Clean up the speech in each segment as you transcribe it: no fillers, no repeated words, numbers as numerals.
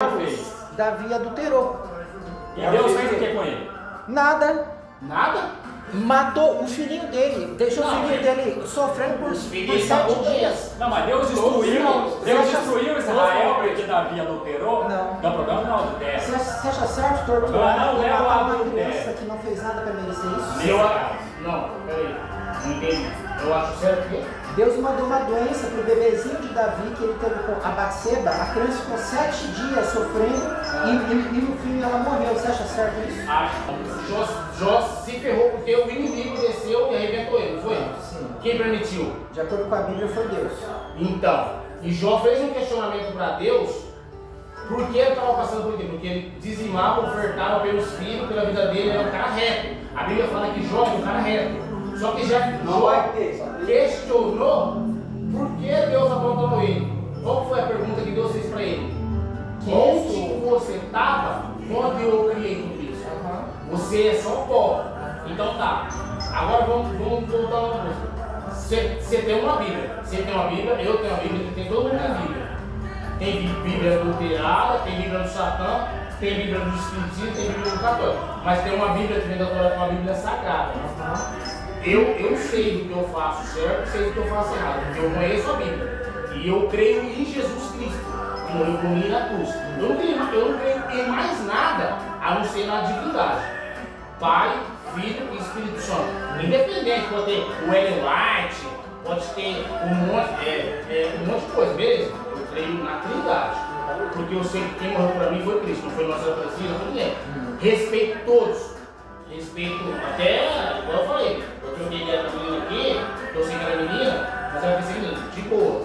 fez? Davi adulterou. E Deus fez o que com ele? Nada. Nada? Matou o filhinho dele. Deixou o filhinho dele sofrendo por 7 dias. Não, mas Deus destruiu Israel porque Davi adulterou? Não. Não, o problema não é o adultério. Você acha certo torturar Não, é o uma adultério. criança que não fez nada para merecer isso? Não, peraí. Não entendi. Eu acho certo que Deus mandou uma doença pro bebezinho de Davi que ele teve com a Batseba. A criança ficou 7 dias sofrendo e no fim ela morreu. Você acha certo isso? Jó se ferrou porque o inimigo desceu e arrebentou ele, não foi? Sim. Quem permitiu? De acordo com a Bíblia, foi Deus. Então, e Jó fez um questionamento para Deus, por que ele estava passando por aquilo? Porque ele dizimava, ofertava pelos filhos, pela vida dele, era um cara reto. A Bíblia fala que Jó é um cara reto. Só que já Jó questionou por que Deus abandonou ele. Qual foi a pergunta que Deus fez para ele? Onde você estava quando eu criei tudo isso? Você é só pó. Então tá. Agora vamos voltar a outra coisa. Você tem uma Bíblia. Você tem uma Bíblia, eu tenho uma Bíblia, tem todo mundo tem Bíblia. Tem Bíblia adulterada, tem Bíblia do Satã, tem Bíblia do Espiritismo, tem Bíblia do Católico. Mas tem uma Bíblia que vem da Torá, uma Bíblia sagrada. Eu sei do que eu faço certo, sei do que eu faço errado, porque eu conheço a Bíblia. E eu creio em Jesus Cristo, que morreu por mim na cruz. Eu não creio em mais nada a não ser na divindade. Pai, Filho e Espírito Santo. Independente, pode ter o Ellen White, pode ter um monte de coisa, beleza? Eu creio na Trindade. Porque eu sei que quem morreu por mim foi Cristo, não foi nossa Aparecida, não foi ninguém. Respeito todos. Respeito até, igual eu falei, eu troquei ideia com a menina aqui, eu sei que era menina, mas ela vai ser menina, de boa.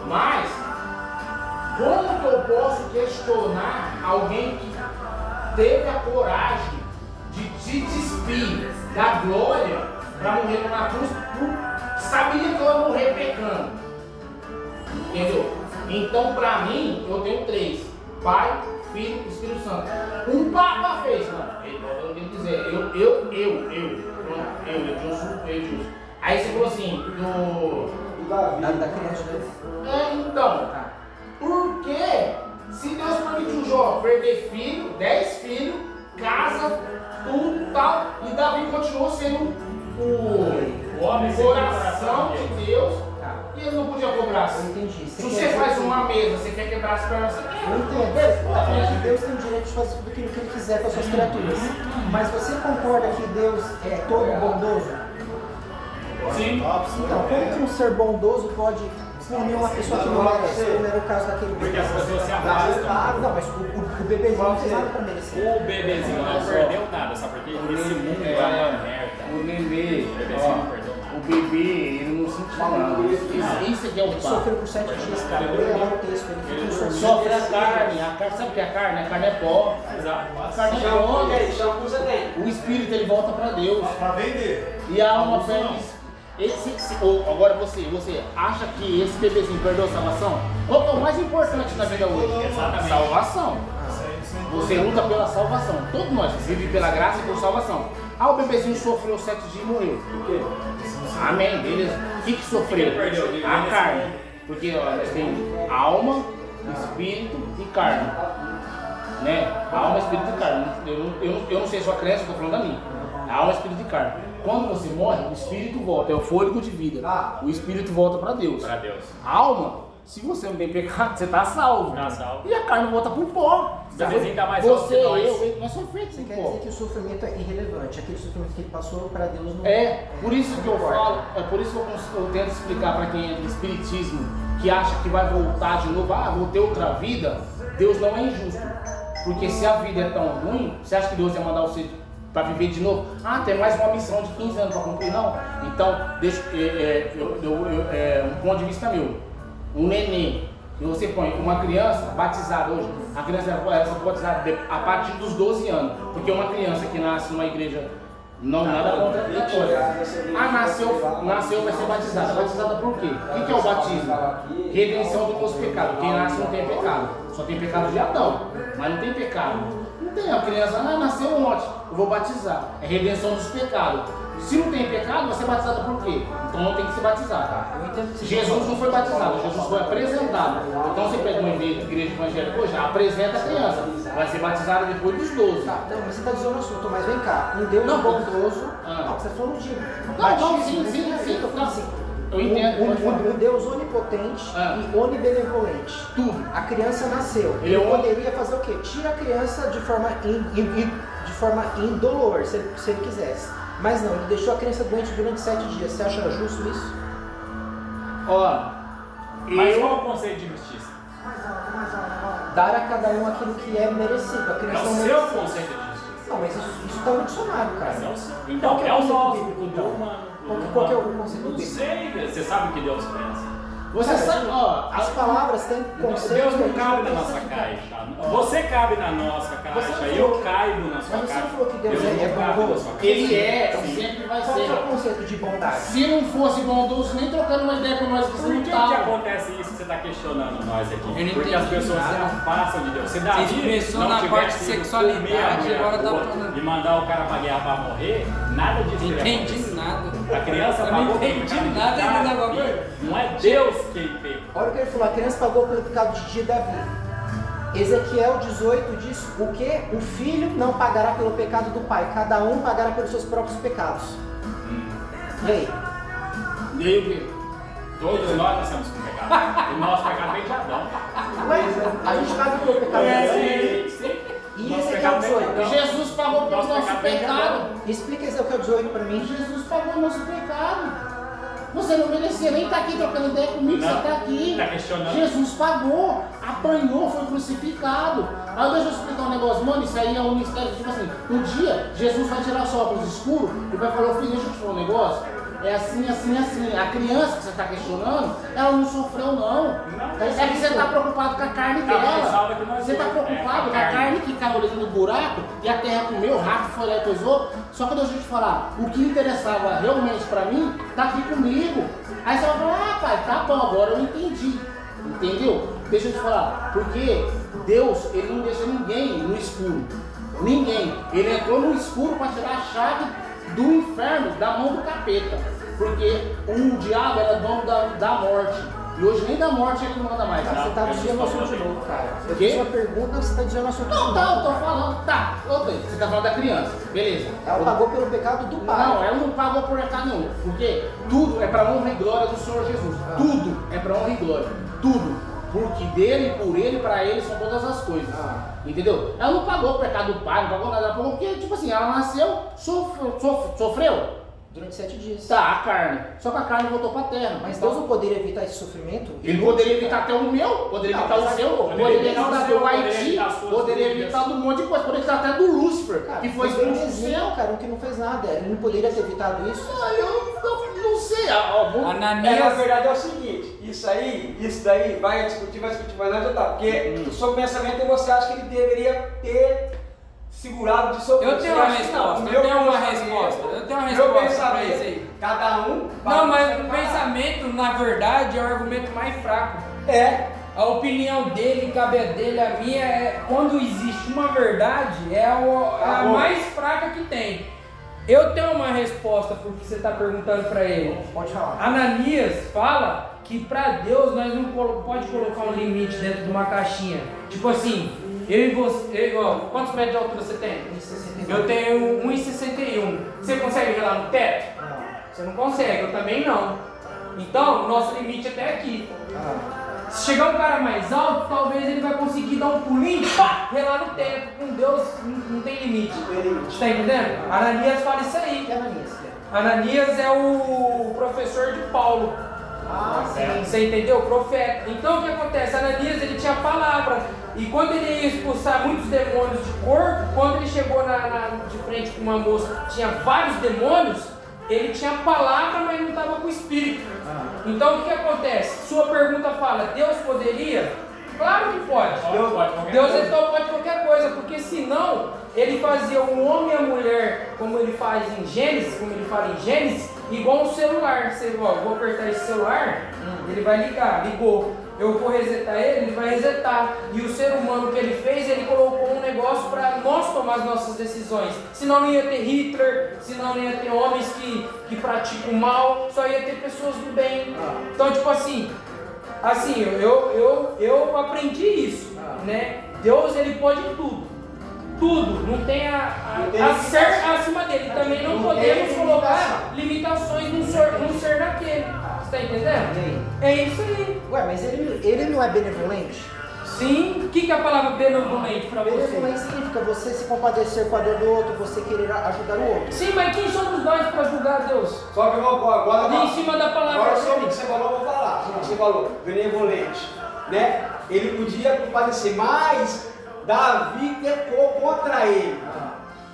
Mas, como que eu posso questionar alguém que teve a coragem de te despir da glória para morrer na cruz, sabia que eu ia morrer pecando? Entendeu? Então, para mim, eu tenho 3: Pai, Filho e Espírito Santo. Um Papa fez, mano. Eu tenho que dizer, Edilson. Aí você falou assim, Da criança dele. Então, por que, se Deus permitiu Jó perder filho, 10 filhos, casa, tudo e tal, e Davi continuou sendo o homem coração de Deus, e ele não podia cobrar assim? Eu entendi. Se você faz uma mesa, você quer quebrar as pernas, você quer. Eu entendo. Você está falando que Deus tem o direito de fazer tudo aquilo que Ele quiser com as suas criaturas. Mas você concorda que Deus é todo bondoso? Sim. Então, como que um ser bondoso pode punir uma pessoa que não merece? Como era o caso daquele Porque bebê. as pessoas se afastam. Não, mas o bebezinho não fez nada para merecer. O bebezinho não perdeu nada, sabe por quê? Esse mundo é uma merda. O nenê, O bebezinho não perdeu nada. o bebê, ele não sentiu nada. Isso aqui é o Ele papo. sofreu por 7 dias, cara. Eu ia lá o texto, ele ficou Sofre a carne, sabe o que é a carne? A carne é pó. Exato. A carne é pó. O espírito ele volta para Deus. Pra vender. E a alma perde. Agora você acha que esse bebezinho perdeu a salvação? Qual que é o mais importante na vida hoje? Exatamente. Salvação. Você luta pela salvação. Todos nós vivemos pela graça e por salvação. O bebezinho sofreu 7 dias e morreu. Por quê? Amém, beleza. O que sofreu? Ele perdeu? A carne. Porque nós temos alma, espírito e carne. Né? Alma, espírito e carne. Eu não sei a sua crença, eu estou falando da minha. Alma, espírito e carne. Quando você morre, o espírito volta, é o fôlego de vida. O espírito volta para Deus. Para Deus. A alma, se você não tem pecado, você está salvo. Tá salvo. E a carne volta pro pó. O bebezinho tá mais você, alto que nós. nós somos feitos Você em quer pó. dizer que o sofrimento é irrelevante. Aquele sofrimento que ele passou para Deus não Por isso que eu falo, é por isso que eu tento explicar para quem é do espiritismo, que acha que vai voltar de novo, vou ter outra vida. Deus não é injusto. Porque se a vida é tão ruim, você acha que Deus ia mandar você para viver de novo? Tem mais uma missão de 15 anos para cumprir? Não. Então, deixa, um ponto de vista meu. Um neném, que você põe uma criança batizada hoje, a criança ela só pode batizar a partir dos 12 anos. Porque uma criança que nasce numa igreja, não nada contra a católica. Nasceu, vai ser batizada. Batizada por quê? O que é o batismo? Redenção dos meus pecados. Quem nasce não tem pecado. Só tem pecado de Adão, mas não tem pecado. Não tem. A criança nasceu ontem, eu vou batizar. É redenção dos pecados. Se não tem pecado, vai ser batizada por quê? Então não tem que se batizar. Jesus não foi batizado, Jesus foi apresentado. Então você pega uma igreja evangélica hoje, apresenta a criança, vai ser batizada depois dos 12. Tá, não, mas você está dizendo o assunto, mas vem cá, um Deus bondoso. Não, você está falando de. Não, sim. Eu falo assim. Eu entendo. Um Deus onipotente e onibenevolente. Tudo. A criança nasceu. Ele poderia fazer o quê? Tira a criança de forma indolor, se ele quisesse. Mas não, ele deixou a criança doente durante 7 dias. Você acha justo isso? Mas qual é o conceito de justiça? Dar a cada um aquilo que é merecido. A criança É o seu conceito de justiça. Não, mas isso está no dicionário, cara. Então, é o nosso, do humano. Qual que é o conceito Não bíblico? sei, você sabe o que Deus pensa. Você sabe, as palavras têm conceitos. Deus não que a cabe gente na nossa pensa. caixa. Você cabe na nossa caixa, eu caibo na sua Mas você caixa. não falou que Deus não é cabe na bondoso? sua caixa. ele é, sempre vai Qual que é o ser. conceito de bondade? Se não fosse bondoso, nem trocando uma ideia com nós que Por você não que tava. acontece isso que você está questionando nós aqui? Eu não Porque as entendi pessoas se nada. afastam de Deus. Se Vocês Davi começou não na tivesse parte de ido sexualidade, comer a mulher agora do tá outro falando. e mandar o cara pra guerra pra morrer, nada disso Não teria entendi acontecido. nada. A criança Eu não pagou pelo entendi pecado de nada ainda Davi. agora. Não é Deus quem peca. Olha o que ele falou, a criança pagou pelo pecado de Davi. Ezequiel 18 diz o que? O filho não pagará pelo pecado do pai, cada um pagará pelos seus próprios pecados. E aí? E aí o quê? Todos nós nascemos com pecado. O nosso pecado vem de Adão. Ué, a gente paga pelo pecado de Davi. Sim. E Nosso Ezequiel pecado vem de 18? Adão. Jesus pagou pelo Nosso nosso pecado vem de pecado. Explica Ezequiel 18 para mim. Jesus pagou o nosso pecado. Você não merecia nem estar aqui trocando ideia comigo, Não, você está aqui. tá questionando. Jesus pagou, apanhou, foi crucificado. Aí deixa eu explicar um negócio, mano, isso aí é um mistério, tipo assim, um dia Jesus vai tirar seu óculos escuro e vai falar, filho, deixa eu te falar um negócio. É assim, assim, assim. A criança que você está questionando, ela não sofreu não. É que você está preocupado com a carne dela. Você está preocupado com a carne que caiu ali no buraco e a terra comeu, o rato foi lá e coisou. Só que deixa eu te falar, o que interessava realmente para mim, tá aqui comigo. Aí você vai falar, ah pai, tá bom, agora eu entendi. Entendeu? Deixa eu te falar, porque Deus, ele não deixa ninguém no escuro. Ninguém. Ele entrou no escuro para tirar a chave do inferno, da mão do capeta. Porque o diabo era dono da morte. E hoje nem da morte ele não manda mais. Cara, você está dizendo o assunto de novo, cara. Eu Quê? fiz uma pergunta, você está dizendo o assunto de Não, novo. tá, eu tô falando. Tá, ok. Você tá falando da criança. Beleza. Ela pagou pelo pecado do pai. Não, ela não pagou por pecado nenhum. Porque tudo é para honra e glória do Senhor Jesus. Tudo é para honra e glória. Tudo. Porque dele, por ele, para ele são todas as coisas. Entendeu? Ela não pagou o pecado do pai, não pagou nada. Ela pagou porque, tipo assim, ela nasceu, sofreu. Durante 7 dias. Tá, a carne. Só que a carne voltou pra terra. Mas Então, Deus não poderia evitar esse sofrimento? ele poderia evitar até o meu, poderia Não, evitar o mas seu, poderia poderia evitar o evitar seu, do poderia Haiti, evitar as suas poderia dúvidas. evitar do monte de coisa, poderia evitar até do Lúcifer, Cara, que foi foi bem expulso do céu. vizinho, cara, um que não fez nada. Ele não poderia ter evitado isso? Ah, eu não sei. Na Ananias, verdade é o seguinte, isso daí vai discutir, mas não adianta, porque o seu pensamento você acha que ele deveria ter segurado de sofrer. Eu tenho Você uma acha que não? resposta, O eu meu tenho uma pensamento- resposta, eu tenho uma meu resposta pra pensamento, isso aí. cada um... Não, mas o separar. pensamento, na verdade, é o argumento mais fraco. É, A opinião dele, cabe a dele, a minha é quando existe uma verdade, é a mais fraca que tem. Eu tenho uma resposta pro que você está perguntando para ele. Pode falar. Ananias fala que para Deus nós não pode colocar um limite dentro de uma caixinha. Tipo assim, eu e você, ó, quantos metros de altura você tem? 1,69. Eu tenho 1,61. Você consegue ver lá no teto? Não. Você não consegue, eu também não. Então, nosso limite é até aqui. Se chegar um cara mais alto, talvez ele vai conseguir dar um pulinho, pá, relar no teto. Com Deus não tem limite. Tá entendendo? Ananias fala isso aí. Que Ananias? Ananias é o professor de Paulo. Sim. Você entendeu? Profeta. Então o que acontece? Ananias ele tinha palavra. E quando ele ia expulsar muitos demônios de corpo, quando ele chegou de frente com uma moça que tinha vários demônios, ele tinha palavra, mas não estava com espírito. Então o que acontece? Sua pergunta fala, Deus poderia? Claro que pode. Deus então pode qualquer coisa, porque senão ele fazia o homem e a mulher, como ele faz em Gênesis, como ele fala em Gênesis, igual um celular. Você, ó, eu vou apertar esse celular, ele vai ligar, ligou. Eu vou resetar ele vai resetar. E o ser humano que ele fez, ele colocou um negócio para nós tomar as nossas decisões. Senão não ia ter Hitler, senão não ia ter homens que praticam mal, só ia ter pessoas do bem. Então, tipo assim, eu aprendi isso, né? Deus, ele pode tudo. Tudo, não tem a ser acima dele. E também não podemos colocar limitações num ser daquele. Você tá entendendo? É isso aí. Ué, mas ele não é benevolente? Sim. O que é a palavra benevolente pra você? Benevolente significa você se compadecer com a dor do outro, você querer ajudar o outro. Sim, mas quem somos nós pra julgar Deus? Só que eu vou agora. Em cima da palavra. Agora sobre o que você falou, eu vou falar. Sobre o que você falou, benevolente. Né? Ele podia compadecer, mas Davi pecou contra ele.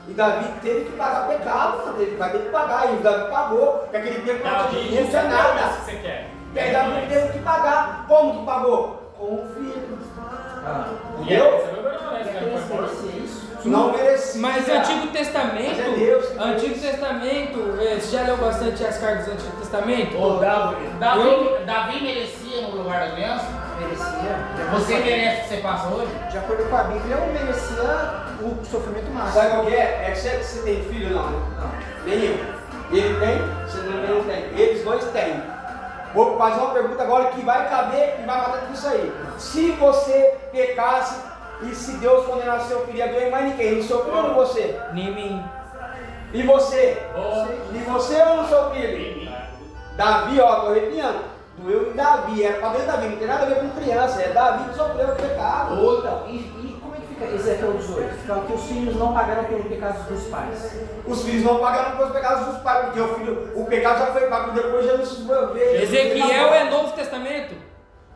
E Davi teve que pagar pecado, ele vai ter que pagar. E Davi pagou, porque aquele pecado não tinha nada. Você quer. E aí Davi teve que pagar. Como que pagou? Com o filho. Entendeu? Não merecia. Mas Antigo Testamento, Mas é Deus que Antigo Testamento, você já leu bastante as cartas do Antigo Testamento? Ô, Davi merecia no lugar da criança? Merecia. Você merece o que você passa hoje? De acordo com a Bíblia, eu merecia o sofrimento máximo. Sabe qual que é? É que você tem filho não, né? Não. Nem eu. Ele tem, você não tem. Eles dois têm. Vou fazer uma pergunta agora que vai caber e vai matar tudo isso aí. Se você pecasse e se Deus condenasse seu filho, ia doer mais ninguém. Ele sofreu ou não você? Nem mim. E você? Oh. E você ou não seu filho? Davi, ó, tô arrepiando. Doeu em Davi, era pra dentro de Davi, não tem nada a ver com criança, é Davi que sofreu o pecado. Então, e como é que fica Ezequiel 18? Fala que os filhos não pagaram pelos pecados dos pais. Os filhos não pagaram pelos pecados dos pais, porque o pecado já foi pago, depois Jesus veio. Ezequiel é Novo Testamento?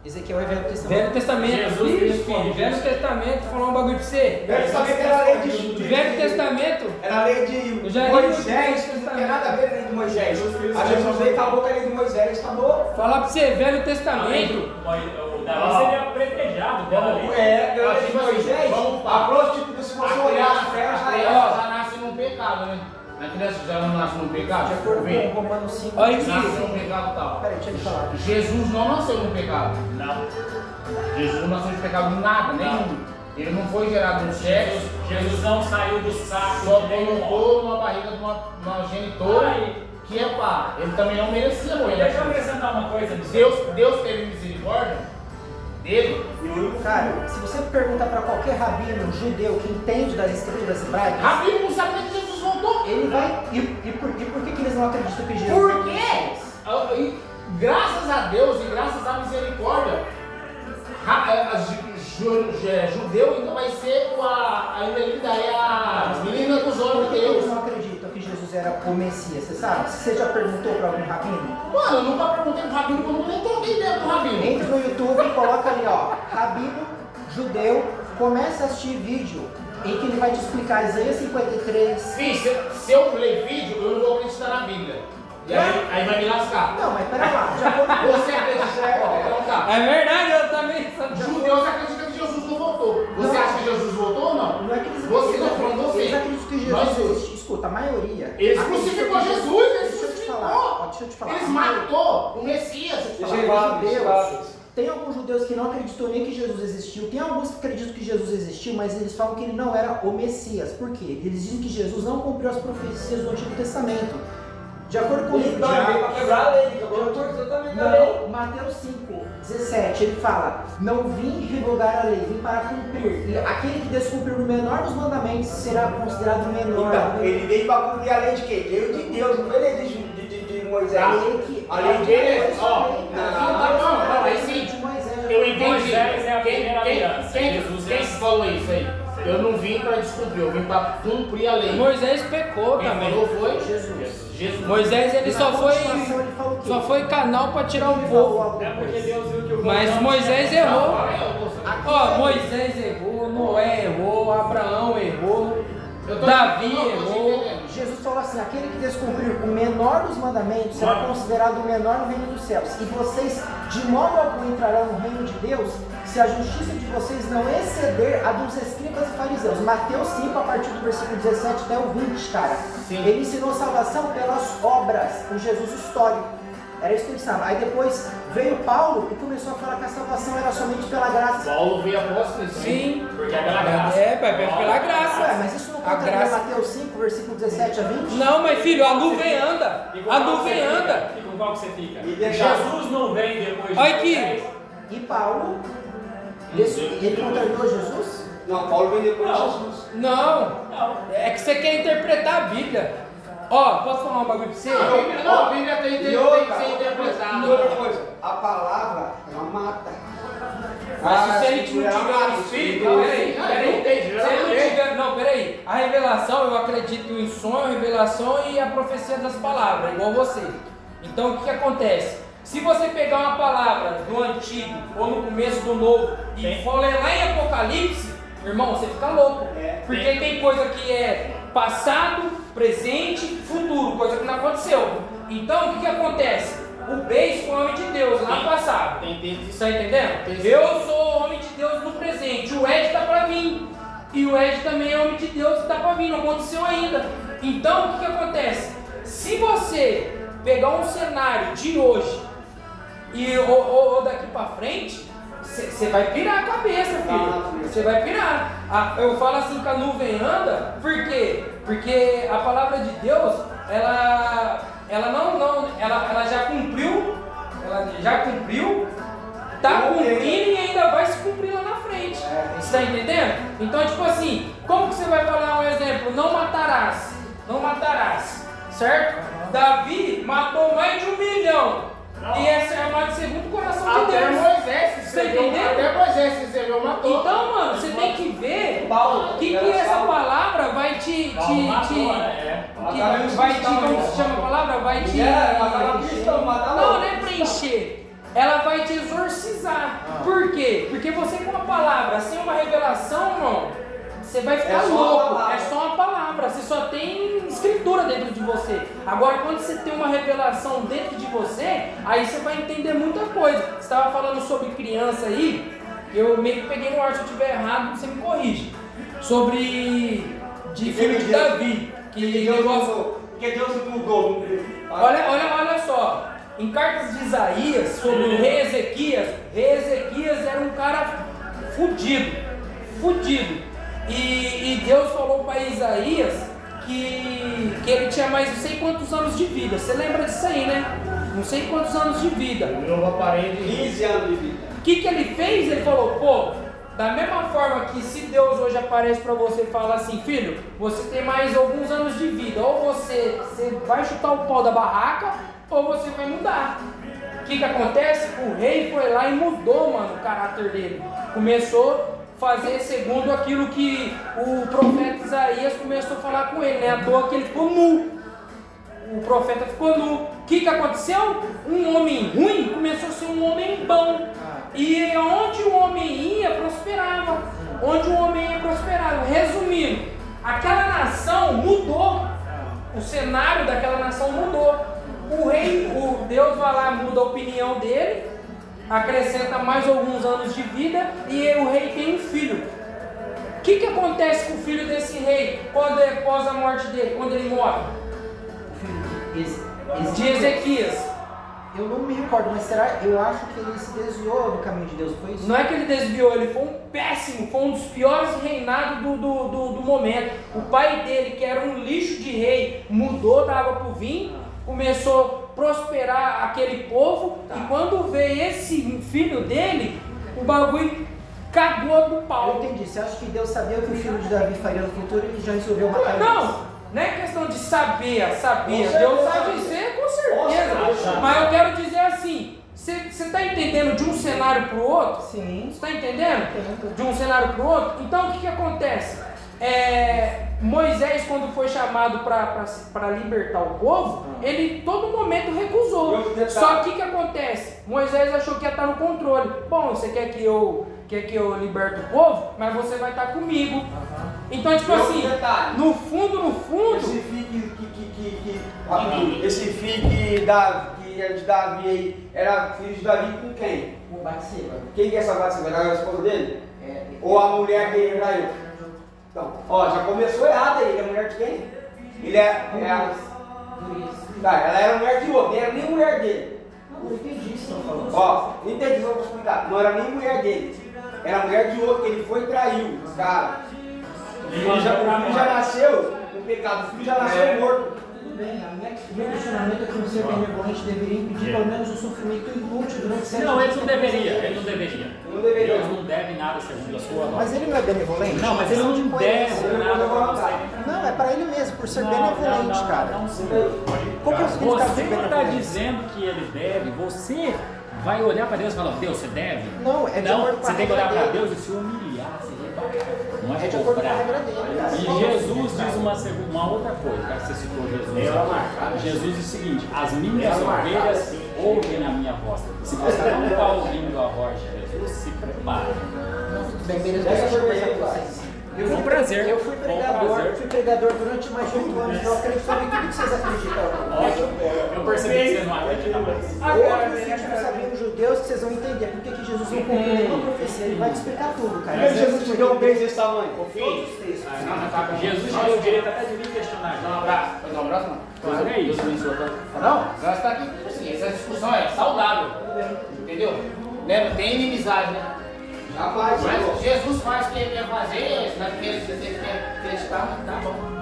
Ezequiel é Velho Testamento. Velho Testamento. Jesus Ixi, responde. Velho Testamento, vou falar um bagulho pra você. Velho Testamento era a lei de Velho Testamento. Era a lei de Eu já li Moisés, no que não tem nada a ver com a lei de Moisés. A Jesus Jesus veio e acabou com a lei de Moisés, acabou. Falar pra você, Velho Testamento. O Davi seria predejado pela lei. Pela lei de Moisés, Vamos a prostituta, se você olhar a fé, A já criança era. já nasce num pecado, né? A criança já não nasce num pecado? De acordo Vem. com Romanos 5. Olha aqui. Nasce num pecado tal. Peraí, deixa eu te falar. Jesus não nasceu num pecado. Não. Jesus não nasceu de pecado nada, nenhum. Ele não foi gerado no sexo, Jesus não saiu do saco. só de nenhum homem. colocou numa barriga de uma genitora que é pá. Ele também não merecia morrer. Deixa eu acrescentar uma coisa nisso. Deus teve misericórdia dele. Cara, se você perguntar para qualquer rabino judeu que entende das escrituras hebraicas, Rabino não sabe nem que Jesus voltou. ele vai. E por que eles não acreditam que Jesus Por é o quê? Messias? E graças a Deus e graças à misericórdia, judeu ainda vai ser a menina dos olhos Por de que eles Deus. não acreditam que Jesus era o Messias? Você sabe? Você já perguntou para algum rabino? Mano, eu nunca perguntei pro Rabino, porque eu nem troquei ideia com o Rabino. Entra no YouTube e coloca ali, ó, rabino judeu, começa a assistir vídeo em que ele vai te explicar Isaías 53. Fih, se eu ler vídeo, eu não vou acreditar na Bíblia. E aí vai me lascar. Não, mas pera lá, já vou. Você acredita? Então tá. É verdade, eu também. Judeus acreditam que Jesus não voltou. Você Não. acha que Jesus voltou ou não? Não é que eles Você acreditam, não falando você. eles acreditam que Nós Jesus dois. existe. Escuta, a maioria. Eles acredita crucificou que Jesus, eles Deixa eu te falar, ó, deixa eu te falar. Eles matou o Messias. Deixa eu falar, Judeus, tem alguns judeus que não acreditam nem que Jesus existiu, tem alguns que acreditam que Jesus existiu, mas eles falam que ele não era o Messias. Por quê? Eles dizem que Jesus não cumpriu as profecias do Antigo Testamento. De acordo com o livro de Então, veio pra quebrar a lei, quebrou totalmente a lei. Não, Mateus 5:17, ele fala: não vim revogar a lei, vim para cumprir. E aquele que descumprir o menor dos mandamentos será considerado menor. Então, ele veio para cumprir a lei de quem? Lei de Deus, não foi lei de Moisés. A lei que. A lei dele, ó. Não, aí sim. de Moisés. Eu entendi. Moisés é a primeira aliança. Jesus é Quem falou isso aí? Eu não vim para descumprir, eu vim para cumprir a lei. Moisés pecou Quem também. falou foi Jesus. Jesus. Moisés ele Na só continuação, ele falou o quê? foi canal para tirar o Ele povo. falou algo É porque depois. Deus viu que o Mas povo Moisés não errou. Aqui Ó, é- Moisés errou, Noé errou, Abraão errou, Eu tô Davi entendendo, eu tô errou. entendendo. Jesus falou assim: aquele que descumprir o menor dos mandamentos será considerado o menor no reino dos céus. E vocês, de modo algum, entrarão no reino de Deus, se a justiça de vocês não exceder a dos escribas e fariseus. Mateus 5, a partir do versículo 17 até o 20, cara. Sim. Ele ensinou salvação pelas obras, o Jesus histórico. Era isso que ele ensinava. Aí depois veio Paulo e começou a falar que a salvação era somente pela graça. Paulo veio após Cristo. Sim. Porque é pela graça. É, pela graça. Ué, mas isso não A conta graça- Mateus 5, versículo 17 a 20? Não, mas filho, a nuvem anda. E com A qual nuvem você anda. fica? E com qual que você fica? E deixar- Jesus não vem depois de Olha aqui. Moisés? E Paulo, ele contrariou Jesus? Não, Paulo vem depois de Não. Jesus. Não, Não. é que você quer interpretar a Bíblia. Ó, posso falar um bagulho pra você? Não, a Bíblia tem E que ser interpretada. E outra coisa, a palavra, ela mata. Mas se ele Ah, não ela tiver mata, o Espírito, Deus. peraí. Se ele não tiver, não, peraí. A revelação, eu acredito em sonho, revelação e a profecia das palavras, igual você. Então o que acontece? Se você pegar uma palavra do Antigo ou no começo do Novo e for ler lá em Apocalipse, irmão, você fica louco. É. Porque tem coisa que é passado, presente, futuro, coisa que não aconteceu. Então o que acontece? O beijo foi homem de Deus lá no passado. Tem texto Você está entendendo? Eu sou homem de Deus no presente. O Ed está para vir. E o Ed também é homem de Deus e está para vir. Não aconteceu ainda. Então o que acontece? Se você pegar um cenário de hoje e ou daqui para frente, você vai pirar a cabeça, filho. Você vai pirar. Eu falo assim que a nuvem anda, por quê? Porque a palavra de Deus, ela já cumpriu, tá cumprindo e ainda vai se cumprir lá na frente. Você tá entendendo? Então, tipo assim, como que você vai falar um exemplo? Não matarás. Não matarás. Certo? Davi matou mais de 1 milhão. E essa é armado segundo o coração de Até Deus. Moisés se Você escreveu, entendeu? até Moisés se escreveu, matou. Então, mano, você tem que ver Paulo, que era essa Saulo. palavra vai te Paulo matou, né? que vai te, como se chama a palavra? Vai te... Matava cristão, matava Não, outro. não é preencher. Ela vai te exorcizar. Por quê? Porque você com a palavra, sem uma revelação, irmão, você vai ficar É só uma louco. palavra. É só uma palavra. Você só tem escritura dentro de você. Agora, quando você tem uma revelação dentro de você, aí você vai entender muita coisa. Você estava falando sobre criança aí, eu meio que peguei no ar, se eu estiver errado, você me corrige. Sobre de filho de Davi. Que negócio... Porque Deus mudou. Olha só, em cartas de Isaías sobre o rei Ezequias era um cara fudido. E Deus falou para Isaías que ele tinha mais não sei quantos anos de vida. Você lembra disso aí, né? Não sei quantos anos de vida. Virou uma parede. 15 anos de vida. O que ele fez? Ele falou, pô, da mesma forma que se Deus hoje aparece para você e fala assim, filho, você tem mais alguns anos de vida, ou você vai chutar o pau da barraca, ou você vai mudar. O que acontece? O rei foi lá e mudou, mano, o caráter dele. Começou a fazer segundo aquilo que o profeta Isaías começou a falar com ele, né? À toa que ele ficou nu. O profeta ficou nu. O que aconteceu? Um homem ruim começou a ser um homem bom. E onde o homem ia, prosperava. Onde o homem ia, prosperava. Resumindo, aquela nação mudou. O cenário daquela nação mudou. O Deus vai lá, muda a opinião dele, acrescenta mais alguns anos de vida e o rei tem um filho. O que acontece com o filho desse rei após a morte dele, quando ele morre? De Ezequias. Eu não me recordo, mas será? Eu acho que ele se desviou do caminho de Deus, foi isso? Não é que ele desviou, ele foi um péssimo, foi um dos piores reinados do momento. O pai dele, que era um lixo de rei, mudou da água para o vinho, começou a prosperar aquele povo, e quando veio esse filho dele, o bagulho cagou do pau. Eu entendi. Você acha que Deus sabia o que o filho de Davi faria no futuro e já resolveu matar ele? Não é questão de saber. Com Deus certeza. vai dizer com Com certeza. certeza. Mas eu quero dizer assim, você está entendendo de um cenário para o outro? Sim. Você está entendendo? Entendo. De um cenário para o outro? Então o que acontece? Moisés, quando foi chamado para libertar o povo, ele todo momento recusou. Só que o que acontece? Moisés achou que ia estar no controle. Bom, você quer que eu liberte o povo? Mas você vai estar comigo. Então, tipo assim, no fundo, Esse filho que é de Davi aí, era filho de Davi com quem? O Batseba. Quem que é essa Batseba? Era a esposa dele? Ou a mulher que ele traiu? Então, ó, já começou errado aí. Ele é mulher de quem? Ele ela era mulher de outro, nem era nem mulher dele. Não entendi isso, não falou. Ó, não entendi, vou explicar. Não era nem mulher dele. Era mulher de outro, que ele foi e traiu os caras. filho já nasceu no pecado, o filho já nasceu morto. Tudo bem, o meu questionamento é que um ser benevolente deveria impedir pelo menos o sofrimento inútil durante 7 Não, anos. ele não deveria. Não deveria. Deus não deve nada segundo a sua Mas ele não é benevolente? Não, mas ele não de deve coerência. nada pra você. Não, é pra ele mesmo, por ser benevolente, cara. Não, Qual que é o significado você de não está benevolente? dizendo que ele deve, você vai olhar para Deus e falar, Deus, você deve? Não, é de acordo com a você tem que regra olhar para dele. Deus e se humilhar, se rebaixar. Não É é de acordo com a cobrar. regra dele, cara. E Jesus diz uma outra coisa, já que você citou Jesus. Jesus diz o seguinte, as minhas ovelhas ouvem a minha voz. Se você não está ouvindo a voz de Jesus, se prepare. Bem, beleza, deixa eu conversar com vocês. Foi um prazer. Eu fui pregador durante mais de 8 anos, eu acredito em tudo que vocês acreditam. Ótimo. Eu percebi que você não acredita mais. Outros vídeos sabiam judeus que vocês vão entender por que Jesus não cumpriu nenhuma profecia, ele vai te explicar tudo, cara. Mas Jesus te deu um beijo desse tamanho. Jesus te deu o direito até de me questionar. Dá um abraço. Pode dar um abraço, mano? Claro, é isso. Não? Nós está aqui, assim, essa discussão é saudável. Entendeu? Né? Não tem inimizade, né? Jamais. Mas Jesus faz o que ele quer fazer, naquele que ele quer acreditar, tá bom.